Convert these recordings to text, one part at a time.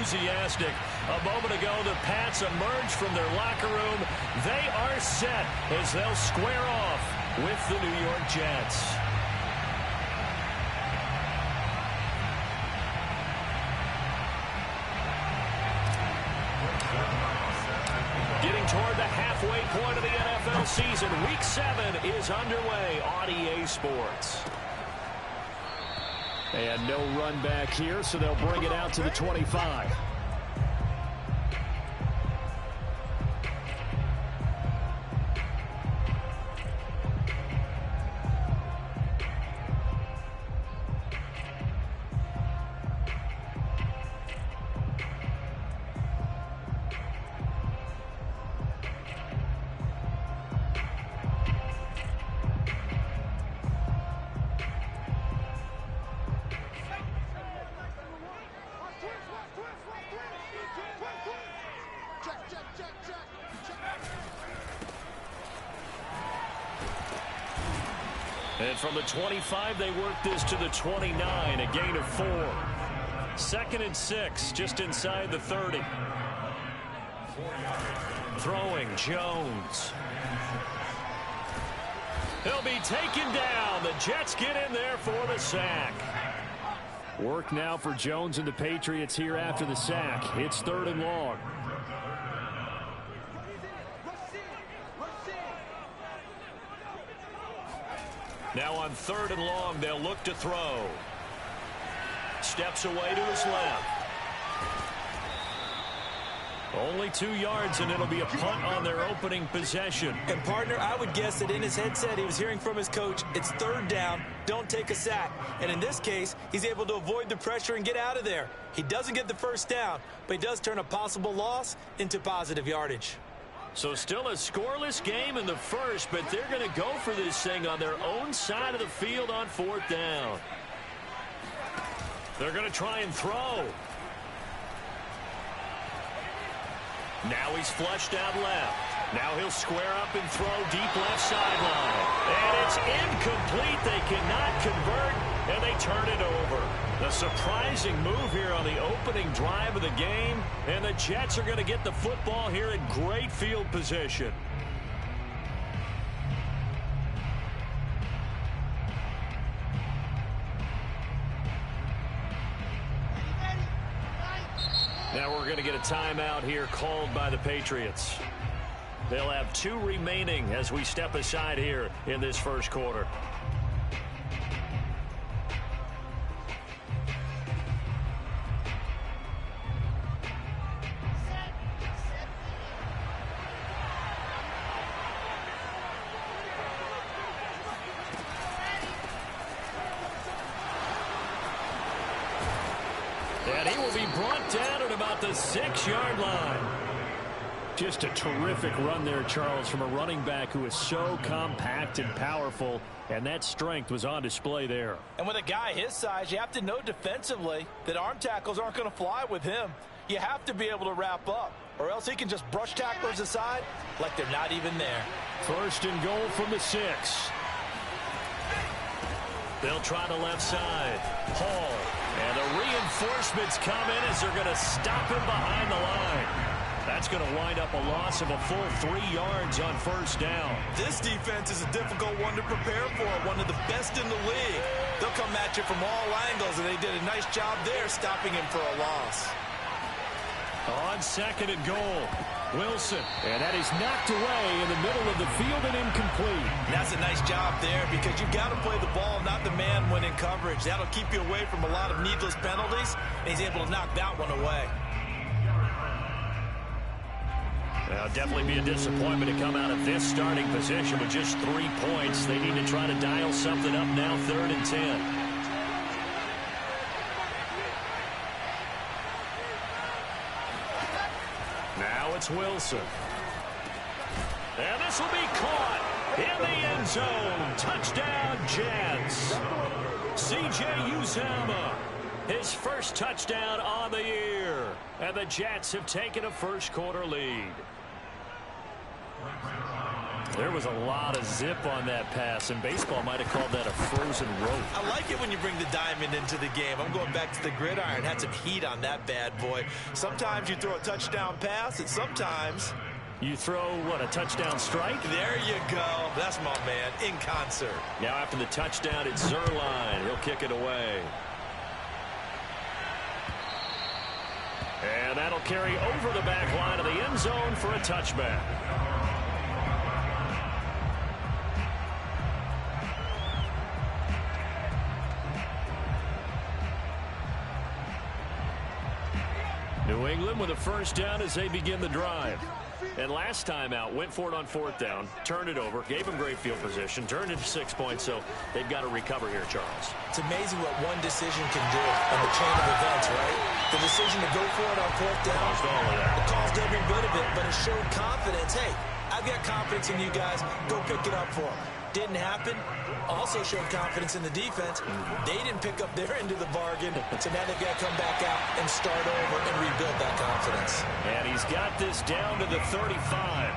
enthusiastic. A moment ago, the Pats emerged from their locker room. They are set as they'll square off with the New York Jets. Getting toward the halfway point of the NFL season, Week 7 is underway on EA Sports. And no run back here, so they'll bring it out to the 25. And from the 25, they work this to the 29, a gain of 4. 2nd and 6, just inside the 30. Throwing, Jones. He'll be taken down. The Jets get in there for the sack. Work now for Jones and the Patriots here after the sack. It's 3rd and long. Now on 3rd and long, they'll look to throw. Steps away to his left. Only 2 yards, and it'll be a punt on their opening possession. And, partner, I would guess that in his headset he was hearing from his coach, it's 3rd down, don't take a sack. And in this case, he's able to avoid the pressure and get out of there. He doesn't get the 1st down, but he does turn a possible loss into positive yardage. So still a scoreless game in the first, but they're going to go for this thing on their own side of the field on 4th down. They're going to try and throw. Now he's flushed out left. Now he'll square up and throw deep left sideline. And it's incomplete. They cannot convert, and they turn it over. The surprising move here on the opening drive of the game, and the Jets are going to get the football here in great field position. Now we're going to get a timeout here called by the Patriots. They'll have 2 remaining as we step aside here in this first quarter. And he will be brought down at about the 6-yard line. Just a terrific run there, Charles, from a running back who is so compact and powerful, and that strength was on display there. And with a guy his size, you have to know defensively that arm tackles aren't going to fly with him. You have to be able to wrap up, or else he can just brush tacklers aside like they're not even there. 1st and goal from the 6. They'll try the left side. Hall. And the reinforcements come in as they're going to stop him behind the line. That's going to wind up a loss of a full 3 yards on 1st down. This defense is a difficult one to prepare for, one of the best in the league. They'll come at you from all angles, and they did a nice job there stopping him for a loss. On 2nd and goal, Wilson. And that is knocked away in the middle of the field and incomplete. And that's a nice job there because you've got to play the ball, not the man when in coverage. That'll keep you away from a lot of needless penalties, and he's able to knock that one away. It'll definitely be a disappointment to come out of this starting position with just 3 points. They need to try to dial something up now, 3rd and 10. Now it's Wilson. And this will be caught in the end zone. Touchdown, Jets. C.J. Uzomah, his first touchdown on the year. And the Jets have taken a first quarter lead. There was a lot of zip on that pass, and baseball might have called that a frozen rope. I like it when you bring the diamond into the game. I'm going back to the gridiron. Had some heat on that bad boy. Sometimes you throw a touchdown pass, and sometimes you throw, what, a touchdown strike? There you go. That's my man, in concert. Now after the touchdown, it's Zuerlein. He'll kick it away. And that'll carry over the back line of the end zone for a touchback. New England with a first down as they begin the drive. And last time out, went for it on fourth down, turned it over, gave them great field position, turned it 6 points, so they've got to recover here, Charles. It's amazing what one decision can do in the chain of events, right? The decision to go for it on fourth down, Caused all of that. it caused every bit of it, but it showed confidence. Hey, I've got confidence in you guys. Go pick it up for them. Didn't happen. Also showed confidence in the defense. They didn't pick up their end of the bargain, so now they've got to come back out and start over and rebuild that confidence. And he's got this down to the 35.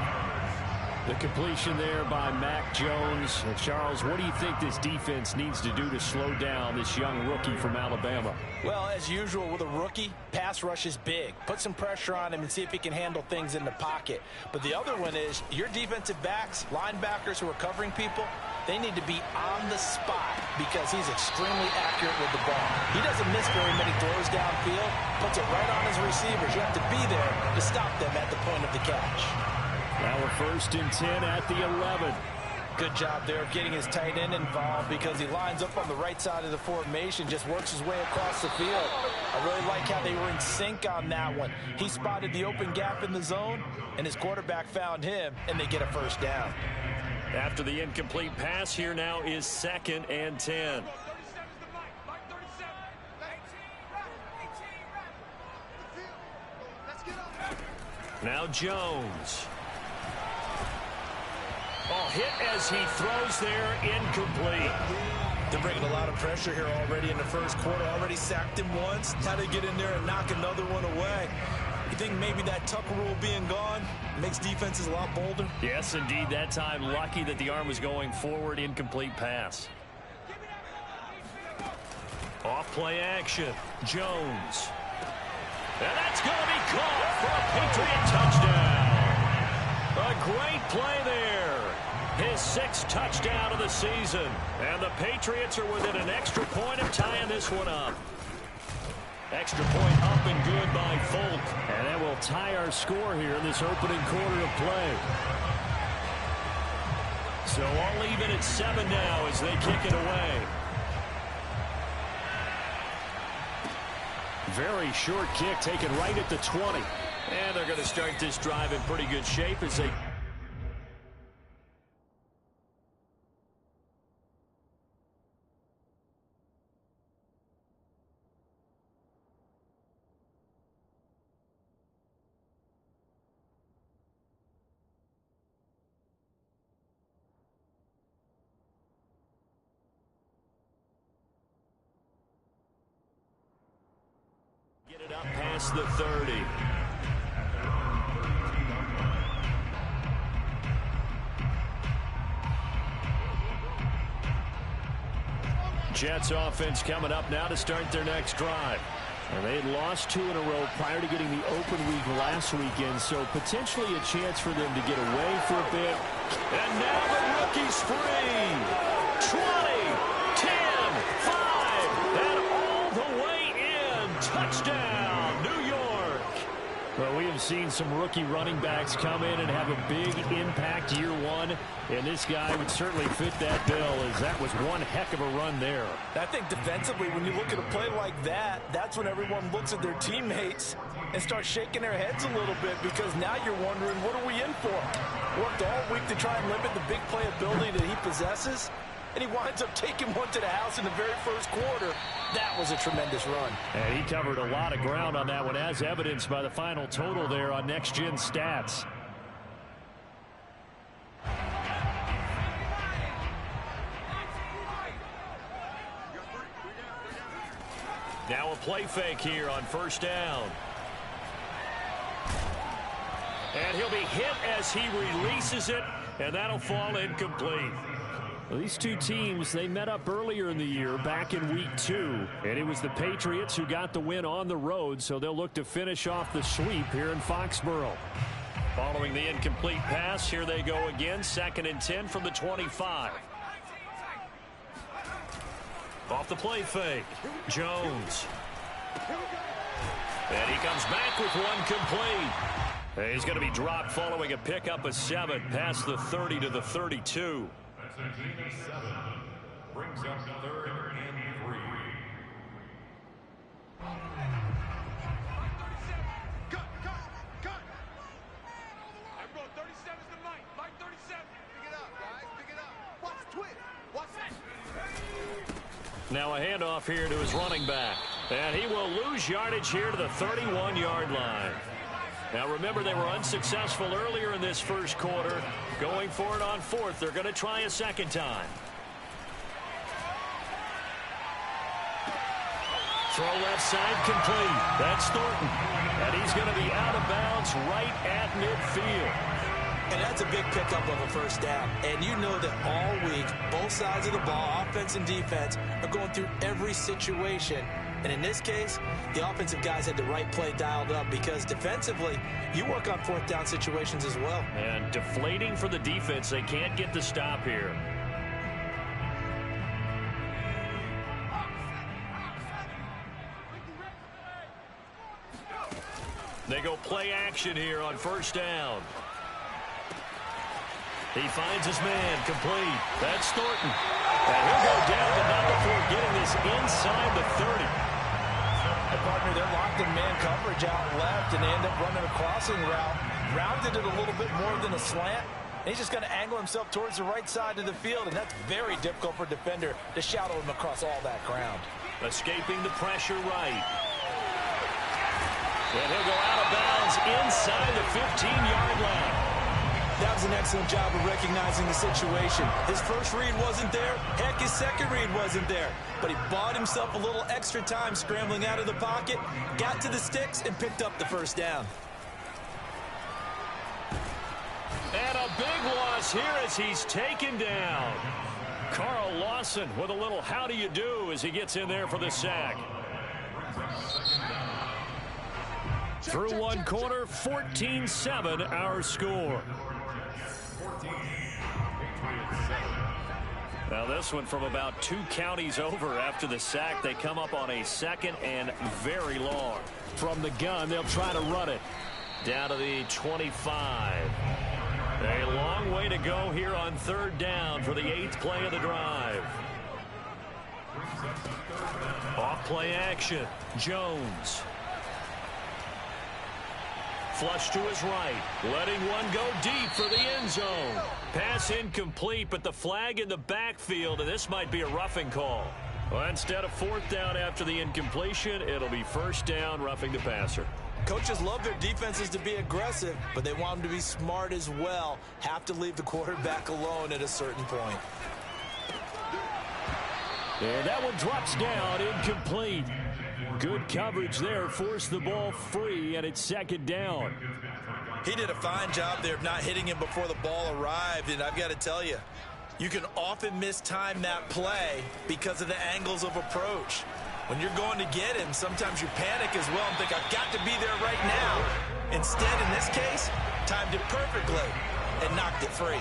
The completion there by Mac Jones. And Charles, what do you think this defense needs to do to slow down this young rookie from Alabama? Well, as usual with a rookie, pass rush is big. Put some pressure on him and see if he can handle things in the pocket. But the other one is your defensive backs, linebackers who are covering people, they need to be on the spot because he's extremely accurate with the ball. He doesn't miss very many throws downfield, puts it right on his receivers. You have to be there to stop them at the point of the catch. Now we're 1st and 10 at the 11. Good job there of getting his tight end involved because he lines up on the right side of the formation, just works his way across the field. I really like how they were in sync on that one. He spotted the open gap in the zone, and his quarterback found him, and they get a first down. After the incomplete pass, here now is 2nd and 10. Now Jones. Oh, hit as he throws there, incomplete. They're bringing a lot of pressure here already in the first quarter. Already sacked him once. Now they get in there and knock another one away. You think maybe that Tucker rule being gone makes defenses a lot bolder? Yes, indeed. That time, lucky that the arm was going forward, incomplete pass. Off play action. Jones. And that's going to be caught for a Patriot touchdown. A great play there. His 6th touchdown of the season. And the Patriots are within an extra point of tying this one up. Extra point up and good by Folk. And that will tie our score here in this opening quarter of play. So all even at 7 now as they kick it away. Very short kick taken right at the 20. And they're going to start this drive in pretty good shape as they... Get it up past the 30. Jets offense coming up now to start their next drive. And they had lost 2 in a row prior to getting the open week last weekend, so potentially a chance for them to get away for a bit. And now the rookie's free. 20, 10, 5, and all the way in. Touchdown, New York. Well, we have seen some rookie running backs come in and have a big impact year one, and this guy would certainly fit that bill, as that was one heck of a run there. I think defensively, when you look at a play like that, that's when everyone looks at their teammates and starts shaking their heads a little bit, because now you're wondering, what are we in for? Worked all week to try and limit the big play ability that he possesses, and he winds up taking one to the house in the very first quarter. That was a tremendous run. And he covered a lot of ground on that one, as evidenced by the final total there on Next Gen Stats. Now a play fake here on first down. And he'll be hit as he releases it. and that'll fall incomplete. Well, these two teams, they met up earlier in the year, back in week 2. And it was the Patriots who got the win on the road, so they'll look to finish off the sweep here in Foxborough. Following the incomplete pass, here they go again. 2nd and 10 from the 25. Off the play fake. Jones. And he comes back with one complete. He's going to be dropped following a pickup of 7 past the 30 to the 32. That's a gain of 7. Brings up 3rd and 3. Cut! Everyone, 37 is the line. Line 37. Pick it up, guys. Pick it up. Watch twist. Watch that. Now a handoff here to his running back. And he will lose yardage here to the 31-yard line. Now remember, they were unsuccessful earlier in this first quarter. Going for it on 4th. They're going to try a second time. Throw left side complete. That's Thornton. And he's going to be out of bounds right at midfield. And that's a big pickup of a first down. And you know that all week, both sides of the ball, offense and defense, are going through every situation. And in this case, the offensive guys had the right play dialed up because defensively, you work on 4th down situations as well. And deflating for the defense. They can't get the stop here. They go play action here on 1st down. He finds his man complete. That's Thornton. And he'll go down the number before getting this inside the 30. Hey, partner, they're locked in man coverage out left, and they end up running a crossing route. Rounded it a little bit more than a slant. And he's just going to angle himself towards the right side of the field, and that's very difficult for a defender to shadow him across all that ground. Escaping the pressure right. And he'll go out of bounds inside the 15-yard line. That was an excellent job of recognizing the situation. His first read wasn't there. Heck, his second read wasn't there. But he bought himself a little extra time scrambling out of the pocket, got to the sticks, and picked up the first down. And a big loss here as he's taken down. Carl Lawson with a little how do you do as he gets in there for the sack. Through one quarter, 14-7 our score. Now this one from about 2 counties over after the sack. They come up on a 2nd and very long. From the gun, they'll try to run it. Down to the 25. A long way to go here on 3rd down for the 8th play of the drive. Off play action. Jones. Flush to his right. Letting one go deep for the end zone. Pass incomplete, but the flag in the backfield, and this might be a roughing call. Well, instead of 4th down after the incompletion, it'll be 1st down, roughing the passer. Coaches love their defenses to be aggressive, but they want them to be smart as well. Have to leave the quarterback alone at a certain point. And that one drops down, incomplete. Good coverage there, forced the ball free, and it's 2nd down. He did a fine job there of not hitting him before the ball arrived, and I've got to tell you, you can often mistime that play because of the angles of approach. When you're going to get him, sometimes you panic as well and think, I've got to be there right now. Instead, in this case, timed it perfectly and knocked it free.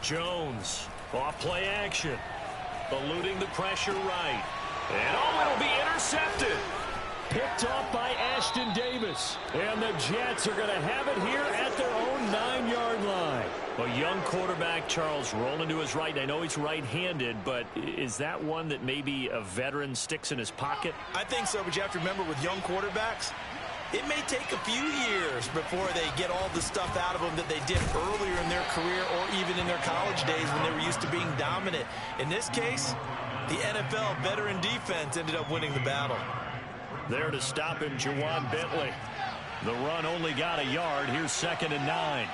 Jones, off play action. Eluding the pressure right. And it'll be intercepted. Picked off by Ashton Davis. And the Jets are going to have it here at their own 9-yard line. A young quarterback, Charles, rolling to his right. I know he's right-handed, but is that one that maybe a veteran sticks in his pocket? I think so, but you have to remember with young quarterbacks, it may take a few years before they get all the stuff out of them that they did earlier in their career or even in their college days when they were used to being dominant. In this case, the NFL veteran defense ended up winning the battle. There to stop him, Juwan Bentley. The run only got a yard. Here's 2nd and 9.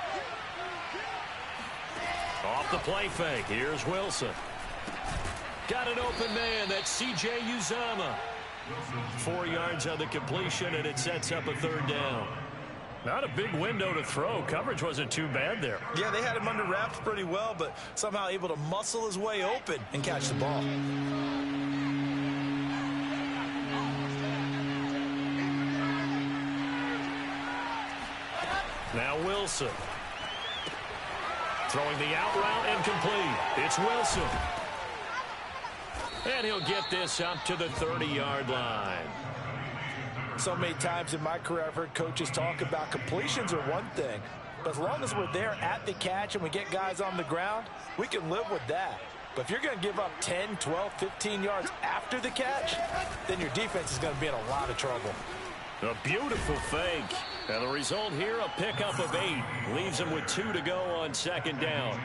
Off the play fake. Here's Wilson. Got an open man. That's C.J. Uzomah. 4 yards on the completion, and it sets up a 3rd down. Not a big window to throw. Coverage wasn't too bad there. Yeah, they had him under wraps pretty well, but somehow able to muscle his way open and catch the ball. Now Wilson. Throwing the out route incomplete. It's Wilson. And he'll get this up to the 30-yard line. So many times in my career I've heard coaches talk about completions are one thing, but as long as we're there at the catch and we get guys on the ground, we can live with that. But if you're going to give up 10, 12, 15 yards after the catch, then your defense is going to be in a lot of trouble. A beautiful fake. And the result here, a pickup of 8. Leaves him with 2 to go on second down.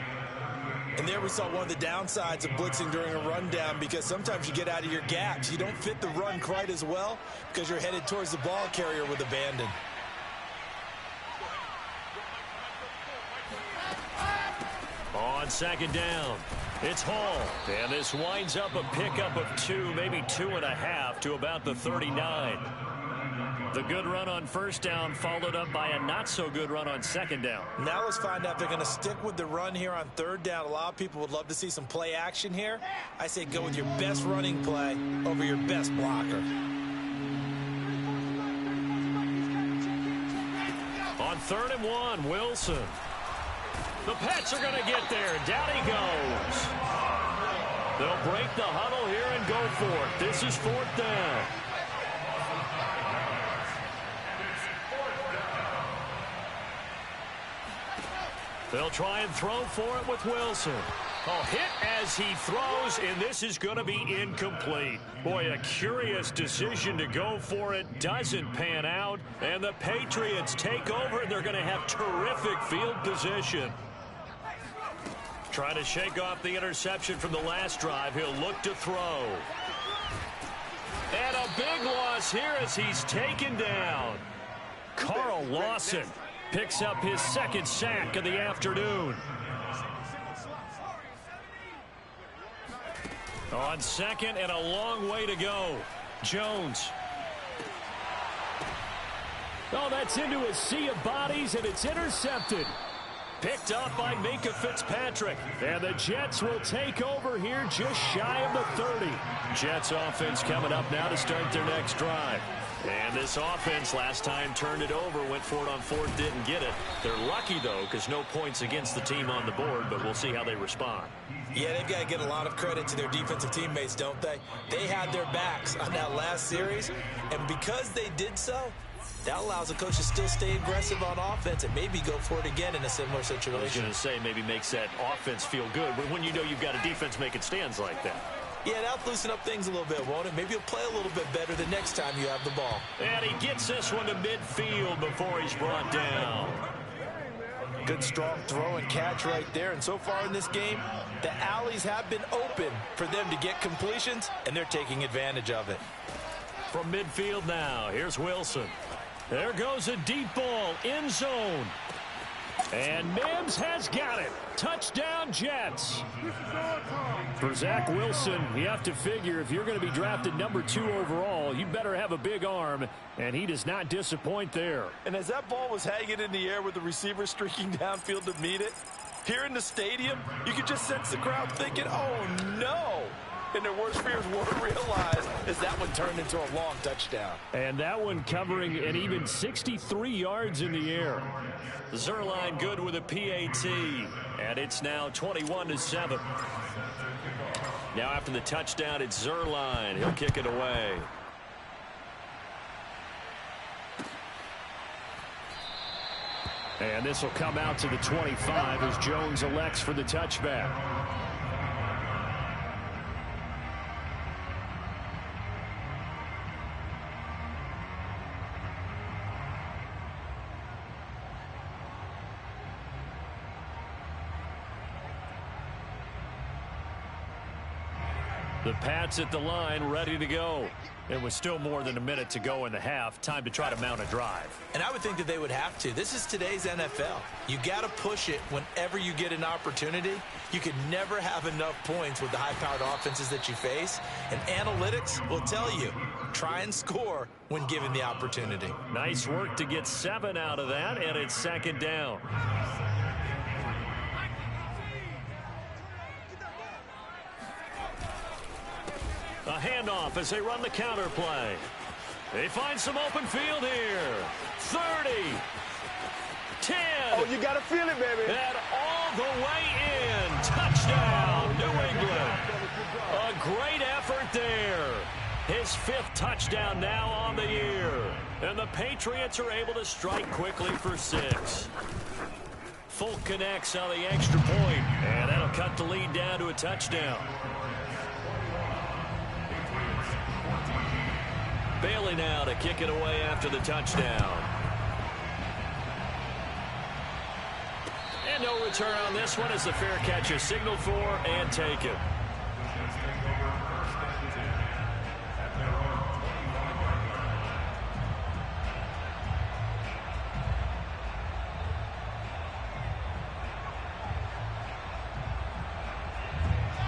And there we saw one of the downsides of blitzing during a rundown, because sometimes you get out of your gaps. You don't fit the run quite as well because you're headed towards the ball carrier with abandon. On second down, it's Hall. And this winds up a pickup of 2, maybe 2.5 to about the 39. The good run on first down followed up by a not-so-good run on second down. Now let's find out if they're going to stick with the run here on third down. A lot of people would love to see some play action here. I say go with your best running play over your best blocker. On 3rd and 1, Wilson. The Pats are going to get there. Down he goes. They'll break the huddle here and go for it. This is 4th down. They'll try and throw for it with Wilson. Hit as he throws, and this is going to be incomplete. Boy, a curious decision to go for it. Doesn't pan out, and the Patriots take over, and they're going to have terrific field position. Trying to shake off the interception from the last drive. He'll look to throw. And a big loss here as he's taken down. Carl Lawson picks up his 2nd sack of the afternoon. On 2nd and a long way to go. Jones. Oh, that's into a sea of bodies, and it's intercepted. Picked up by Minkah Fitzpatrick. And the Jets will take over here just shy of the 30. Jets offense coming up now to start their next drive. And this offense last time turned it over, went for it on 4th, didn't get it. They're lucky, though, because no points against the team on the board, but we'll see how they respond. Yeah, they've got to get a lot of credit to their defensive teammates, don't they? They had their backs on that last series, and because they did so, that allows the coach to still stay aggressive on offense and maybe go for it again in a similar situation. I was going to say maybe makes that offense feel good, but when you know you've got a defense making stands like that. Yeah, that'll loosen up things a little bit, won't it? Maybe he'll play a little bit better the next time you have the ball. And he gets this one to midfield before he's brought down. Good strong throw and catch right there. And so far in this game, the alleys have been open for them to get completions, and they're taking advantage of it. From midfield now, here's Wilson. There goes a deep ball, end zone. And Mims has got it. Touchdown, Jets. For Zach Wilson, you have to figure if you're going to be drafted number 2 overall, you better have a big arm, and he does not disappoint there. And as that ball was hanging in the air with the receiver streaking downfield to meet it, here in the stadium, you could just sense the crowd thinking, oh, no. And their worst fears were realized as that one turned into a long touchdown. And that one covering an even 63 yards in the air. Zuerlein good with a PAT. And it's now 21-7. Now after the touchdown, it's Zuerlein. He'll kick it away. And this will come out to the 25 as Jones elects for the touchback. The Pats at the line, ready to go. It was still more than a minute to go in the half. Time to try to mount a drive. And I would think that they would have to. This is today's NFL. You got to push it whenever you get an opportunity. You can never have enough points with the high-powered offenses that you face. And analytics will tell you try and score when given the opportunity. Nice work to get 7 out of that, and it's second down. A handoff as they run the counter play. They find some open field here. 30. 10. Oh, you got to feel it, baby. And all the way in. Touchdown, New England. A great effort there. His 5th touchdown now on the year. And the Patriots are able to strike quickly for 6. Folk connects on the extra point, and that'll cut the lead down to a touchdown. Bailey now to kick it away after the touchdown. And no return on this one as the fair catch is signaled for and taken.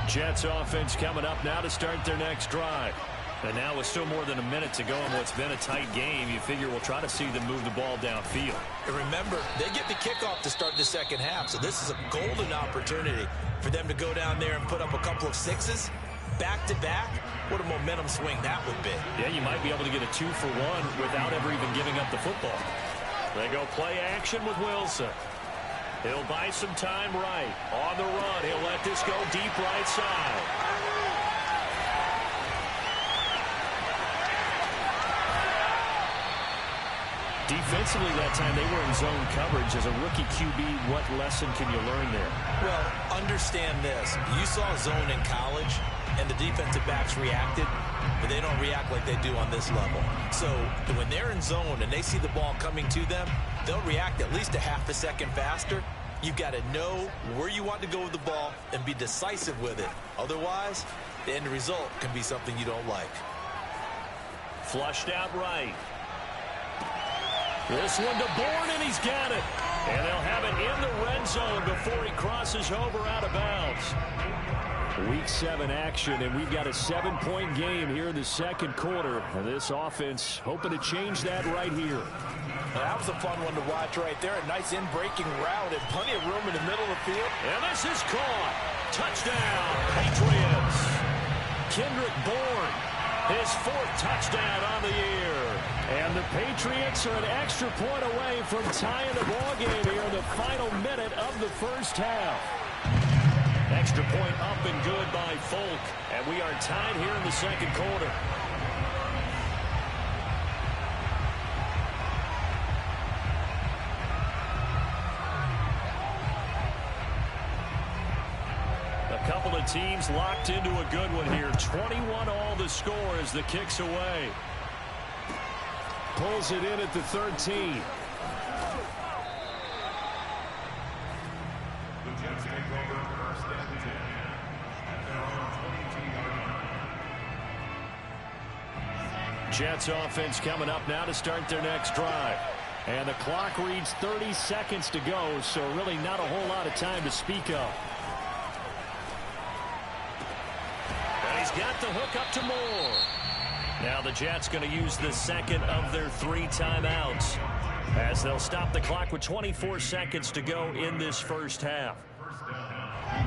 Jets offense coming up now to start their next drive. And now with still more than a minute to go in what's been a tight game, you figure we'll try to see them move the ball downfield. And remember, they get the kickoff to start the second half, so this is a golden opportunity for them to go down there and put up a couple of 6s back-to-back. What a momentum swing that would be. Yeah, you might be able to get a 2-for-1 without ever even giving up the football. They go play action with Wilson. He'll buy some time right. On the run, he'll let this go deep right side. Defensively that time, they were in zone coverage. As a rookie QB, what lesson can you learn there? Well, understand this. You saw zone in college, and the defensive backs reacted, but they don't react like they do on this level. So when they're in zone and they see the ball coming to them, they'll react at least a half a second faster. You've got to know where you want to go with the ball and be decisive with it. Otherwise, the end result can be something you don't like. Flushed out right. This one to Bourne, and he's got it. And they'll have it in the red zone before he crosses over out of bounds. Week 7 action, and we've got a 7-point game here in the second quarter. And this offense hoping to change that right here. Well, that was a fun one to watch right there. A nice in-breaking route and plenty of room in the middle of the field. And this is caught. Touchdown, Patriots. Kendrick Bourne, his 4th touchdown on the year. And the Patriots are an extra point away from tying the ballgame here in the final minute of the first half. Extra point up and good by Folk. And we are tied here in the second quarter. A couple of teams locked into a good one here. 21 all the score as the kick's away. Pulls it in at the 13. The Jets take over first and 10 at their own 22-yard line. Jets offense coming up now to start their next drive. And the clock reads 30 seconds to go, so really not a whole lot of time to speak of. And he's got the hook up to Moore. Now the Jets going to use the second of their 3 timeouts as they'll stop the clock with 24 seconds to go in this first half.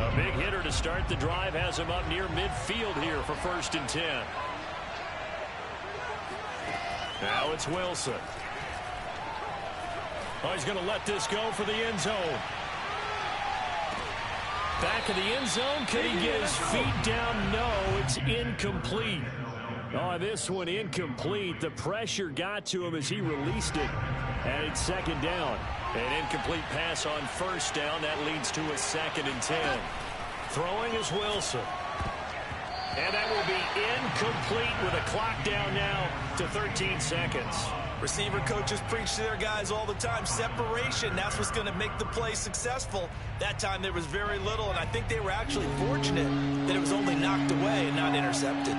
A big hitter to start the drive has him up near midfield here for 1st and 10. Now it's Wilson. Oh, he's going to let this go for the end zone. Back of the end zone. Can he get his feet down? No, it's incomplete. Oh, this one incomplete. The pressure got to him as he released it. And it's second down. An incomplete pass on 1st down. That leads to a 2nd and 10. Throwing is Wilson. And that will be incomplete with a clock down now to 13 seconds. Receiver coaches preach to their guys all the time. Separation, that's what's going to make the play successful. That time there was very little, and I think they were actually fortunate that it was only knocked away and not intercepted.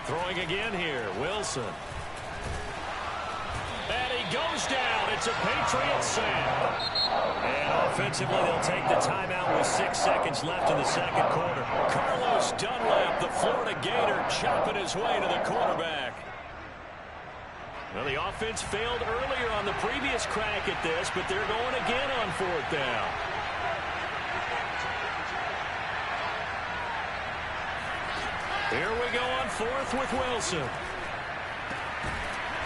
Throwing again here, Wilson. And he goes down. It's a Patriot sack. And offensively, they'll take the timeout with 6 seconds left in the second quarter. Carlos Dunlap, the Florida Gator, chopping his way to the quarterback. Well, the offense failed earlier on the previous crack at this, but they're going again on 4th down. Here we go on 4th with Wilson.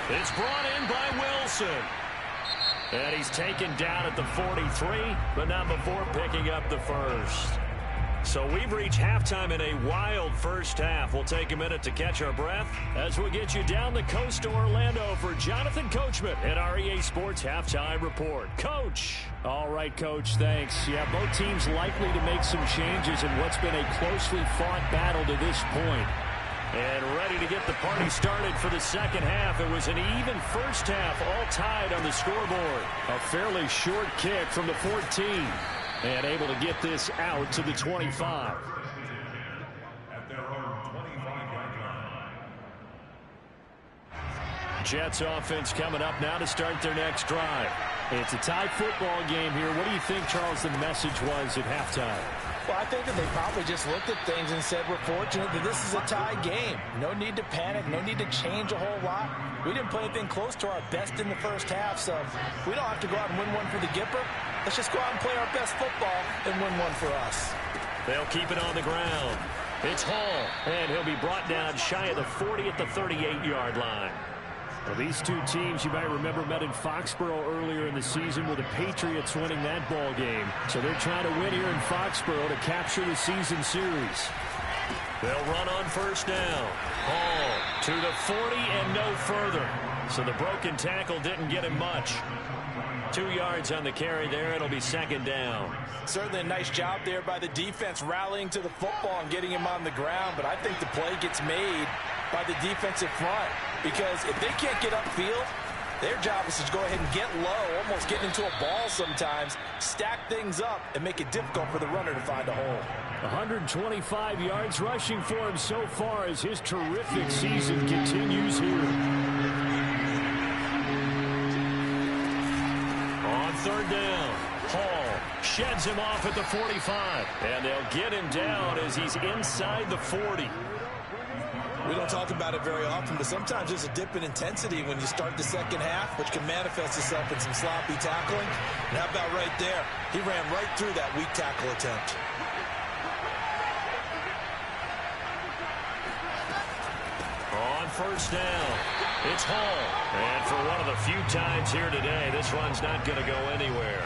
It's brought in by Wilson. And he's taken down at the 43, but not before picking up the first. So we've reached halftime in a wild first half. We'll take a minute to catch our breath as we get you down the coast to Orlando for Jonathan Coachman at our EA Sports Halftime Report. Coach. All right, Coach, thanks. Yeah, both teams likely to make some changes in what's been a closely fought battle to this point. And ready to get the party started for the second half. It was an even first half, all tied on the scoreboard. A fairly short kick from the 14. And able to get this out to the 25. At their own 25-yard line. Jets offense coming up now to start their next drive. It's a tie football game here. What do you think, Charles, the message was at halftime? Well, I think that they probably just looked at things and said, we're fortunate that this is a tie game. No need to panic. No need to change a whole lot. We didn't play anything close to our best in the first half, so we don't have to go out and win one for the Gipper. Let's just go out and play our best football and win one for us. They'll keep it on the ground. It's Hall, and he'll be brought down shy of the 40 at the 38-yard line. Well, these two teams, you might remember, met in Foxborough earlier in the season with the Patriots winning that ball game. So they're trying to win here in Foxborough to capture the season series. They'll run on first down. Hall to the 40 and no further. So the broken tackle didn't get him much. 2 yards on the carry there. It'll be second down. Certainly a nice job there by the defense rallying to the football and getting him on the ground. But I think the play gets made by the defensive front. Because if they can't get upfield, their job is to go ahead and get low, almost getting into a ball sometimes, stack things up, and make it difficult for the runner to find a hole. 125 yards rushing for him so far as his terrific season continues here. On third down, Hall sheds him off at the 45. And they'll get him down as he's inside the 40. We don't talk about it very often, but sometimes there's a dip in intensity when you start the second half, which can manifest itself in some sloppy tackling. And how about right there? He ran right through that weak tackle attempt. On first down, it's Hall. And for one of the few times here today, this run's not going to go anywhere.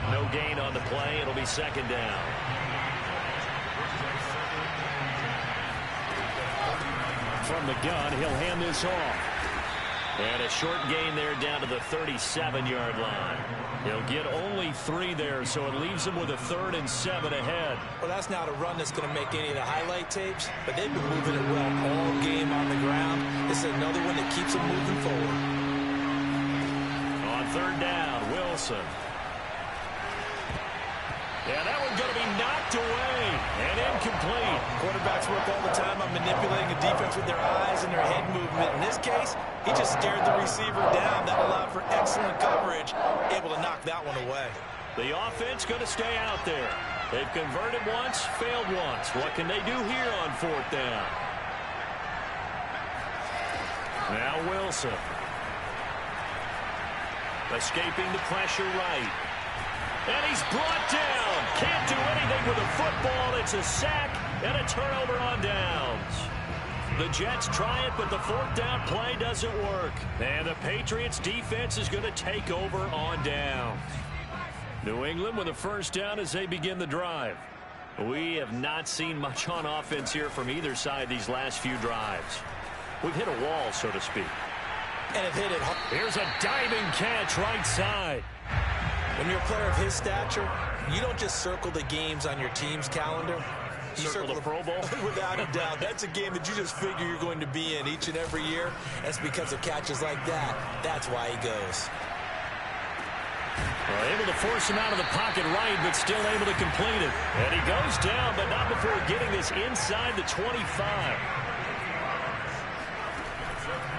No gain on the play. It'll be second down. From the gun, he'll hand this off. And a short gain there down to the 37-yard line. He'll get only 3 there, so it leaves him with a 3rd and 7 ahead. Well, that's not a run that's going to make any of the highlight tapes, but they've been moving it well all game on the ground. This is another one that keeps them moving forward. On third down, Wilson. Yeah, that one's going to be knocked away and incomplete. Quarterbacks work all the time on manipulating a defense with their eyes and their head movement. In this case, he just stared the receiver down. That allowed for excellent coverage, able to knock that one away. The offense going to stay out there. They've converted once, failed once. What can they do here on fourth down? Now Wilson. Escaping the pressure right. And he's brought down. Can't do anything with a football. It's a sack and a turnover on downs. The Jets try it, but the fourth down play doesn't work. And the Patriots defense is going to take over on down. New England with a first down as they begin the drive. We have not seen much on offense here from either side these last few drives. We've hit a wall, so to speak. And have hit it hard. Here's a diving catch right side. When you're a player of his stature, you don't just circle the games on your team's calendar. You circle the Pro Bowl? Without a doubt. That's a game that you just figure you're going to be in each and every year. That's because of catches like that. That's why he goes. Well, able to force him out of the pocket right, but still able to complete it. And he goes down, but not before getting this inside the 25.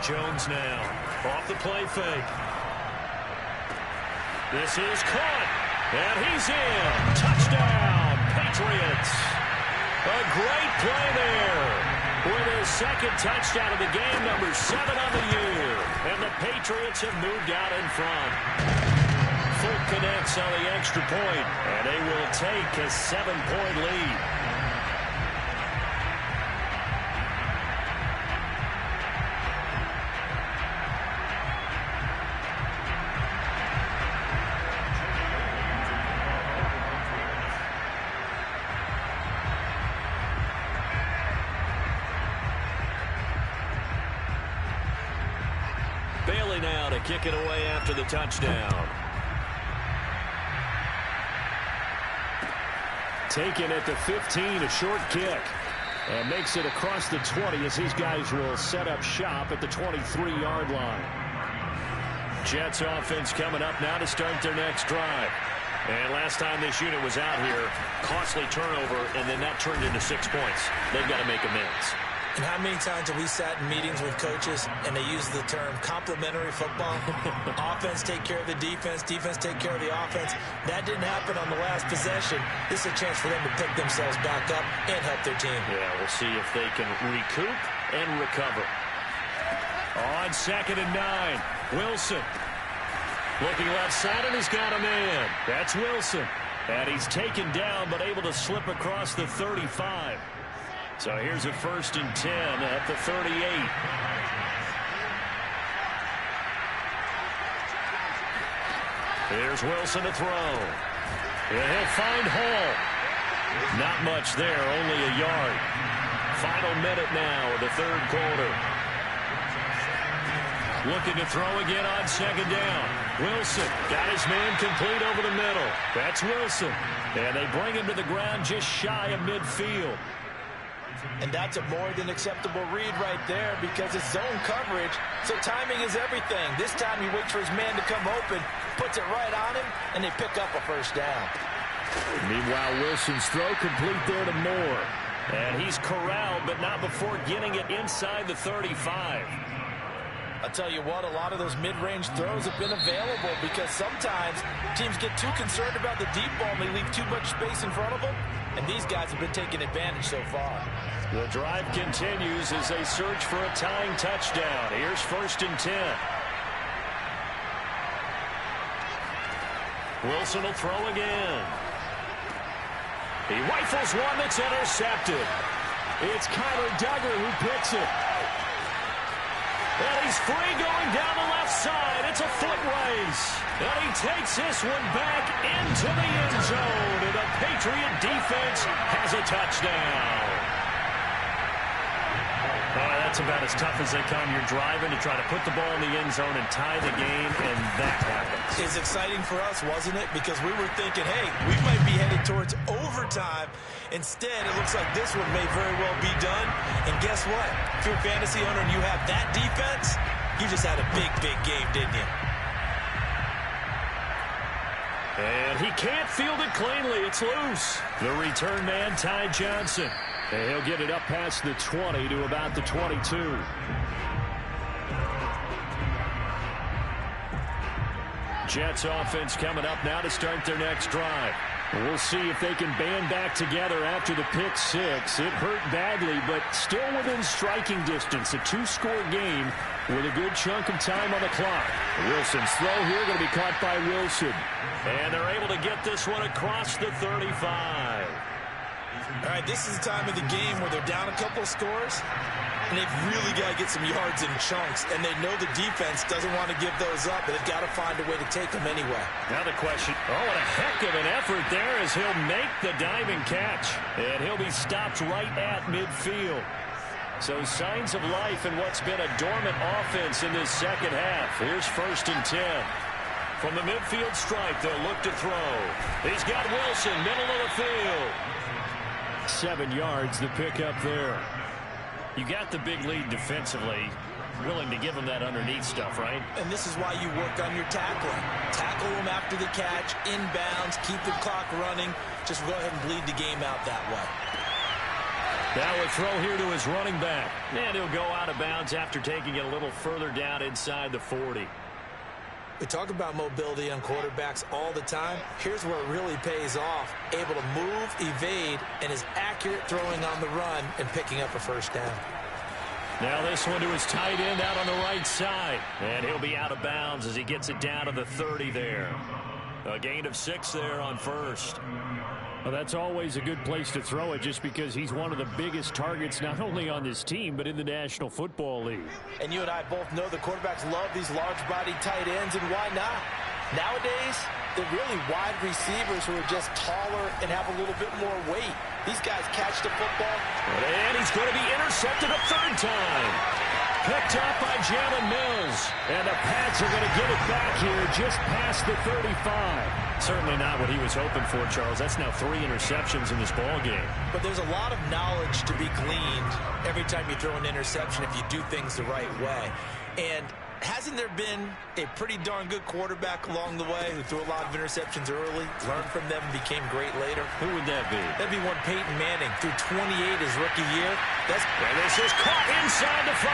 Jones now. Off the play fake. This is caught. And he's in. Touchdown, Patriots. A great play there. With his second touchdown of the game, number 7 on the year. And the Patriots have moved out in front. Full connects on the extra point. And they will take a 7-point lead. Bailey now to kick it away after the touchdown. Taken at the 15, a short kick. And makes it across the 20 as these guys will set up shop at the 23-yard line. Jets offense coming up now to start their next drive. And last time this unit was out here, costly turnover, and then that turned into 6 points. They've got to make amends. And how many times have we sat in meetings with coaches and they use the term complementary football? Offense take care of the defense, defense take care of the offense. That didn't happen on the last possession. This is a chance for them to pick themselves back up and help their team. Yeah, we'll see if they can recoup and recover. On 2nd and 9, Wilson. Looking left side, and he's got a man. That's Wilson. And he's taken down, but able to slip across the 35. So here's a 1st and 10 at the 38. Here's Wilson to throw. And he'll find Hall. Not much there, only a yard. Final minute now of the 3rd quarter. Looking to throw again on 2nd down. Wilson got his man complete over the middle. That's Wilson. And they bring him to the ground just shy of midfield. And that's a more than acceptable read right there because it's zone coverage, so timing is everything. This time he waits for his man to come open, puts it right on him, and they pick up a 1st down. Meanwhile, Wilson's throw complete there to Moore. And he's corralled, but not before getting it inside the 35. I'll tell you what, a lot of those mid-range throws have been available because sometimes teams get too concerned about the deep ball and they leave too much space in front of them, and these guys have been taking advantage so far. The drive continues as they search for a tying touchdown. Here's 1st and 10. Wilson will throw again. He rifles one that's intercepted. It's Kyler Duggar who picks it. And he's free going down the left side. It's a foot race. And he takes this one back into the end zone. And the Patriot defense has a touchdown. That's about as tough as they come. You're driving to try to put the ball in the end zone and tie the game, and that happens. It's exciting for us, wasn't it? Because we were thinking, hey, we might be headed towards overtime. Instead, it looks like this one may very well be done. And guess what? If you're a fantasy owner and you have that defense, you just had a big, big game, didn't you? And he can't field it cleanly. It's loose. The return man, Ty Johnson. And he'll get it up past the 20 to about the 22. Jets offense coming up now to start their next drive. We'll see if they can band back together after the pick 6. It hurt badly, but still within striking distance. A 2-score game with a good chunk of time on the clock. Wilson's throw here going to be caught by Wilson. And they're able to get this one across the 35. All right, this is the time of the game where they're down a couple of scores, and they've really got to get some yards in chunks, and they know the defense doesn't want to give those up, but they've got to find a way to take them anyway. Now the question, what a heck of an effort there as he'll make the diving catch, and he'll be stopped right at midfield. So signs of life in what's been a dormant offense in this second half. Here's 1st and 10. From the midfield stripe, they'll look to throw. He's got Wilson, middle of the field. 7 yards to pick up there. You got the big lead defensively. Willing to give them that underneath stuff, right? And this is why you work on your tackling. Tackle them after the catch, inbounds, keep the clock running. Just go ahead and bleed the game out that way. Now a throw here to his running back. And he'll go out of bounds after taking it a little further down inside the 40. We talk about mobility on quarterbacks all the time. Here's where it really pays off. Able to move, evade, and is accurate throwing on the run and picking up a first down. Now this one to his tight end out on the right side. And he'll be out of bounds as he gets it down to the 30 there. A gain of 6 there on first. Well, that's always a good place to throw it just because he's one of the biggest targets not only on this team but in the National Football League. And you and I both know the quarterbacks love these large-bodied tight ends, and why not? Nowadays, they're really wide receivers who are just taller and have a little bit more weight. These guys catch the football. And he's going to be intercepted a third time. Picked up by Jalen Mills. And the Pats are going to get it back here just past the 35. Certainly not what he was hoping for, Charles. That's now 3 interceptions in this ball game. But there's a lot of knowledge to be gleaned every time you throw an interception if you do things the right way. And hasn't there been a pretty darn good quarterback along the way who threw a lot of interceptions early, learned from them, and became great later? Who would that be? That'd be one Peyton Manning. Threw 28 his rookie year. And this is caught inside the 5.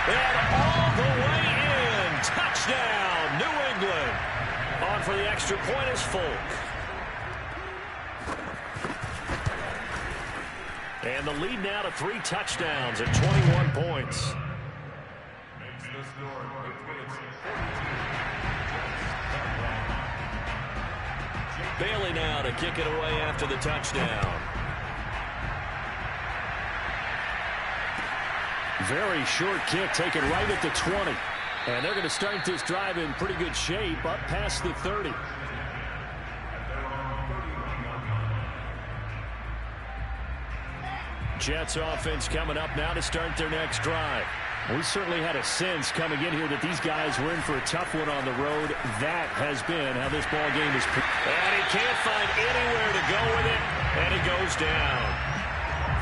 And all the way in. Touchdown, New England. On for the extra point is Folk. And the lead now to 3 touchdowns at 21 points. Bailey now to kick it away after the touchdown. Very short kick taken right at the 20. And they're going to start this drive in pretty good shape up past the 30. Jets offense coming up now to start their next drive. We certainly had a sense coming in here that these guys were in for a tough one on the road. That has been how this ball game is. And he can't find anywhere to go with it, and he goes down.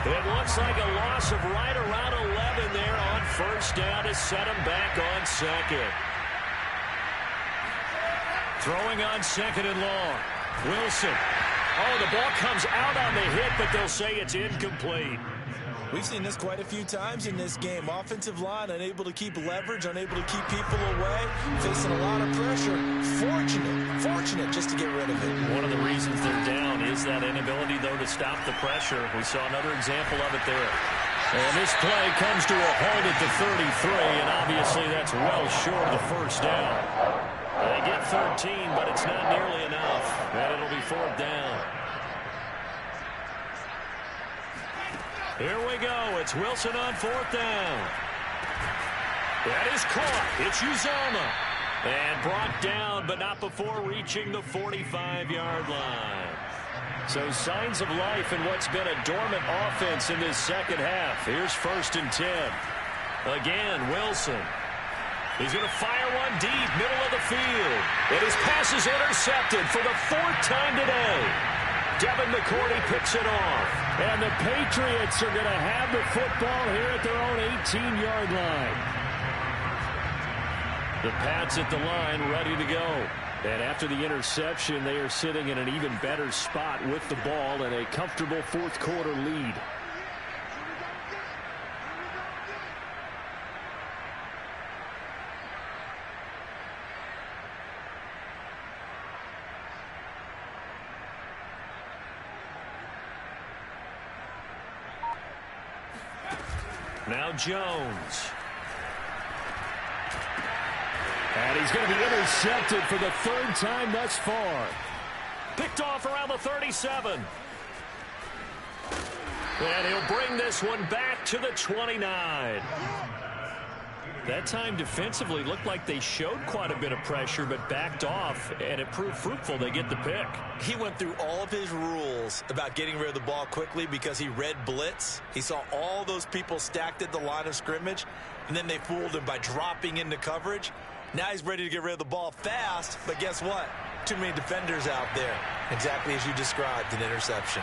It looks like a loss of right around 11 there on first down to set him back on second. Throwing on second and long. Wilson. Oh, the ball comes out on the hit, but they'll say it's incomplete. We've seen this quite a few times in this game. Offensive line unable to keep leverage, unable to keep people away, facing a lot of pressure. Fortunate just to get rid of it. One of the reasons they're down is that inability, though, to stop the pressure. We saw another example of it there. And this play comes to a halt at the 33, and obviously that's well short of the first down. They get 13, but it's not nearly enough, and it'll be 4th down. Here we go. It's Wilson on 4th down. That is caught. It's Uzomah. And brought down, but not before reaching the 45-yard line. So signs of life in what's been a dormant offense in this second half. Here's 1st and 10. Again, Wilson. He's going to fire one deep, middle of the field. And his pass is intercepted for the 4th time today. Devin McCourty picks it off. And the Patriots are going to have the football here at their own 18-yard line. The Pats at the line ready to go. And after the interception, they are sitting in an even better spot with the ball and a comfortable 4th quarter lead. Now Jones. And he's going to be intercepted for the 3rd time thus far. Picked off around the 37. And he'll bring this one back to the 29. That time defensively looked like they showed quite a bit of pressure but backed off, and it proved fruitful. They get the pick. He went through all of his rules about getting rid of the ball quickly because he read blitz. He saw all those people stacked at the line of scrimmage, and then they fooled him by dropping into coverage. Now he's ready to get rid of the ball fast, but guess what? Too many defenders out there. Exactly as you described, an interception.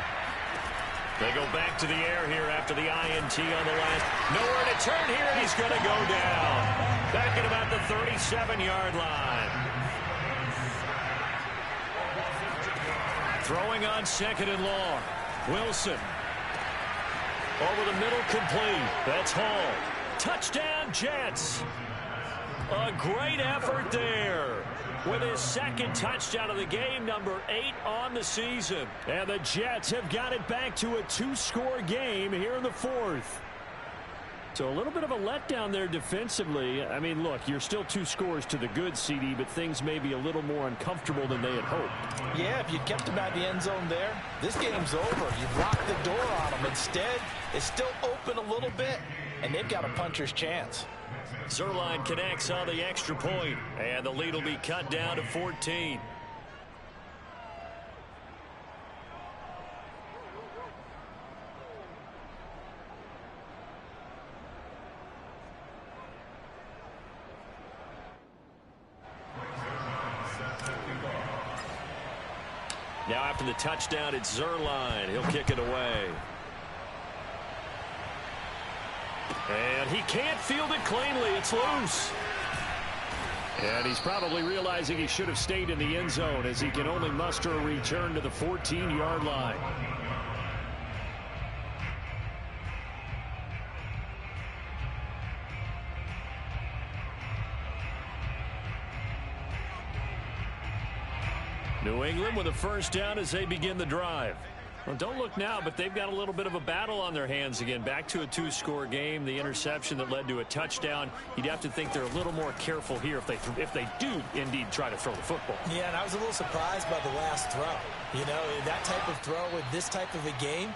They go back to the air here after the INT on the last. Nowhere to turn here, and he's going to go down. Back at about the 37-yard line. Throwing on second and long. Wilson. Over the middle, complete. That's Hall. Touchdown, Jets. A great effort there. With his second touchdown of the game, number 8 on the season. And the Jets have got it back to a 2-score game here in the 4th. So a little bit of a letdown there defensively. I mean, look, you're still 2 scores to the good, CD, but things may be a little more uncomfortable than they had hoped. Yeah, if you'd kept them out of the end zone there, this game's over. You've locked the door on them. Instead, it's still open a little bit, and they've got a puncher's chance. Zuerlein connects on the extra point, and the lead will be cut down to 14. Now after the touchdown, it's Zuerlein. He'll kick it away. And he can't field it cleanly. It's loose. And he's probably realizing he should have stayed in the end zone as he can only muster a return to the 14-yard line. New England with a first down as they begin the drive. Well, don't look now, but they've got a little bit of a battle on their hands again. Back to a 2-score game. The interception that led to a touchdown. You'd have to think they're a little more careful here if they do indeed try to throw the football. Yeah, and I was a little surprised by the last throw. You know, that type of throw with this type of a game,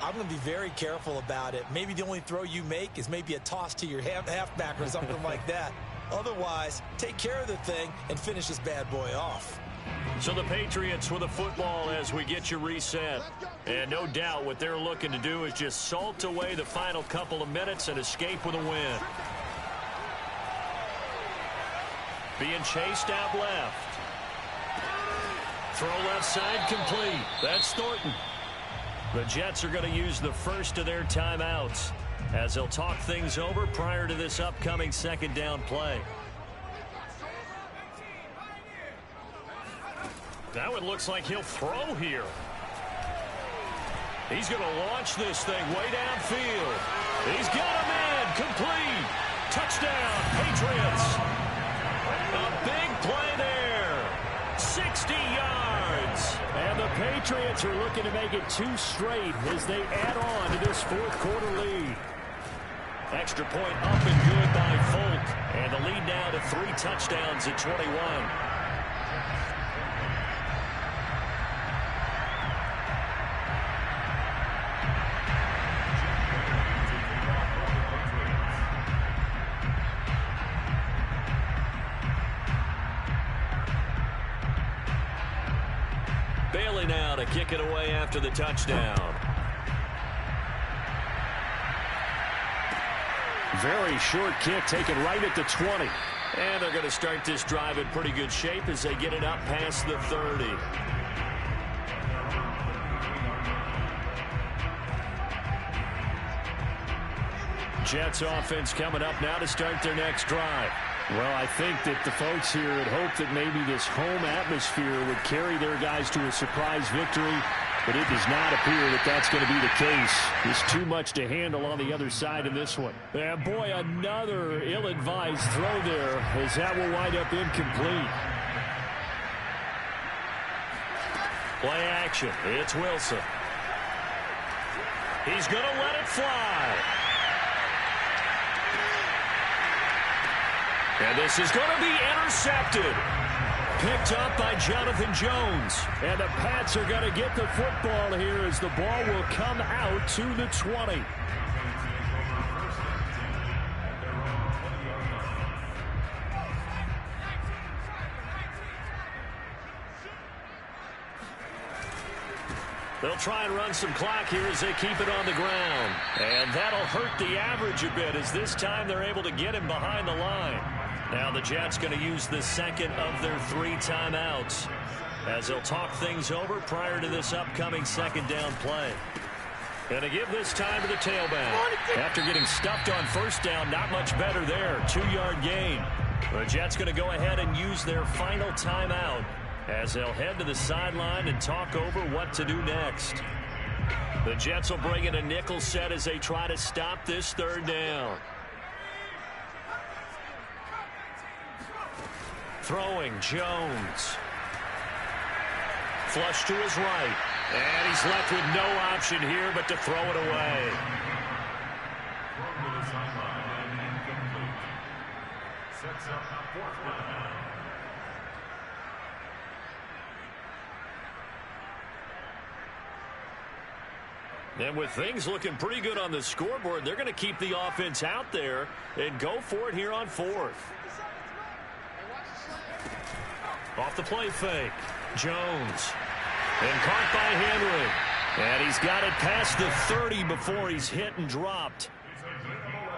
I'm going to be very careful about it. Maybe the only throw you make is maybe a toss to your halfback or something like that. Otherwise, take care of the thing and finish this bad boy off. So the Patriots with a football as we get you reset. And no doubt what they're looking to do is just salt away the final couple of minutes and escape with a win. Being chased out left. Throw left side complete. That's Thornton. The Jets are going to use the first of their timeouts as they'll talk things over prior to this upcoming second down play. Now it looks like he'll throw here. He's going to launch this thing way downfield. He's got a man. Complete. Touchdown, Patriots. A big play there. 60 yards. And the Patriots are looking to make it 2 straight as they add on to this 4th quarter lead. Extra point up and good by Folk. And the lead now to 3 touchdowns at 21. Bailey now to kick it away after the touchdown. Very short kick taken right at the 20. And they're going to start this drive in pretty good shape as they get it up past the 30. Jets offense coming up now to start their next drive. Well, I think that the folks here had hoped that maybe this home atmosphere would carry their guys to a surprise victory, but it does not appear that that's going to be the case. There's too much to handle on the other side in this one. And boy, another ill-advised throw there as that will wind up incomplete. Play action. It's Wilson. He's going to let it fly. And this is going to be intercepted. Picked up by Jonathan Jones. And the Pats are going to get the football here as the ball will come out to the 20. They'll try and run some clock here as they keep it on the ground. And that'll hurt the average a bit as this time they're able to get him behind the line. Now the Jets going to use the second of their 3 timeouts as they'll talk things over prior to this upcoming second down play. Going to give this time to the tailback. After getting stuffed on first down, not much better there. 2-yard gain. The Jets going to go ahead and use their final timeout as they'll head to the sideline and talk over what to do next. The Jets will bring in a nickel set as they try to stop this third down. Throwing, Jones. Flush to his right. And he's left with no option here but to throw it away. Thrown to the sideline and incomplete. Sets up fourth down. And with things looking pretty good on the scoreboard, they're going to keep the offense out there and go for it here on fourth. Off the play fake. Jones. And caught by Henry. And he's got it past the 30 before he's hit and dropped.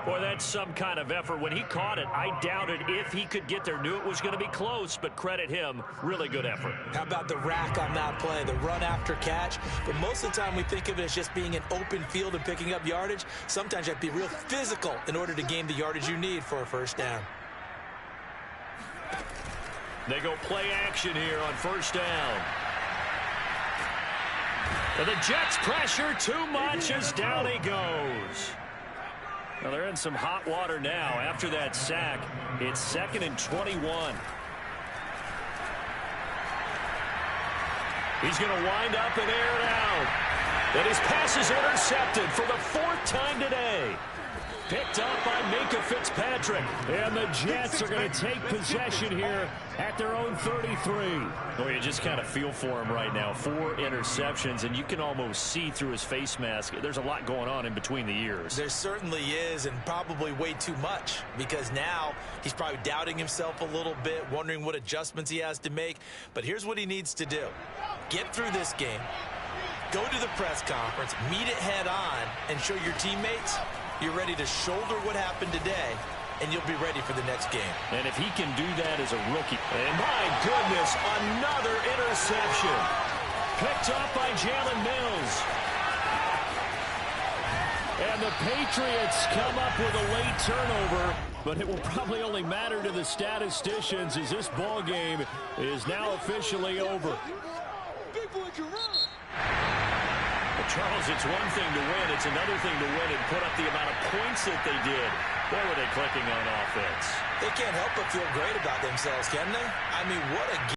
Boy, that's some kind of effort. When he caught it, I doubted if he could get there. Knew it was going to be close, but credit him. Really good effort. How about the rack on that play, the run after catch? But most of the time we think of it as just being an open field and picking up yardage. Sometimes you have to be real physical in order to gain the yardage you need for a first down. They go play action here on first down. And the Jets pressure too much as down he goes. Well, they're in some hot water now. After that sack, it's 2nd and 21. He's going to wind up and air it out. And his pass is intercepted for the 4th time today. Picked up by Minkah Fitzpatrick. And the Jets are going to take possession here at their own 33. Well, you just kind of feel for him right now. 4 interceptions, and you can almost see through his face mask. There's a lot going on in between the ears. There certainly is, and probably way too much, because now he's probably doubting himself a little bit, wondering what adjustments he has to make. But here's what he needs to do. Get through this game, go to the press conference, meet it head on, and show your teammates you're ready to shoulder what happened today, and you'll be ready for the next game. And if he can do that as a rookie. And my goodness, another interception. Picked up by Jalen Mills. And the Patriots come up with a late turnover, but it will probably only matter to the statisticians as this ball game is now officially over. Charles, it's one thing to win. It's another thing to win and put up the amount of points that they did. Boy, were they clicking on offense. They can't help but feel great about themselves, can they? I mean, what a game.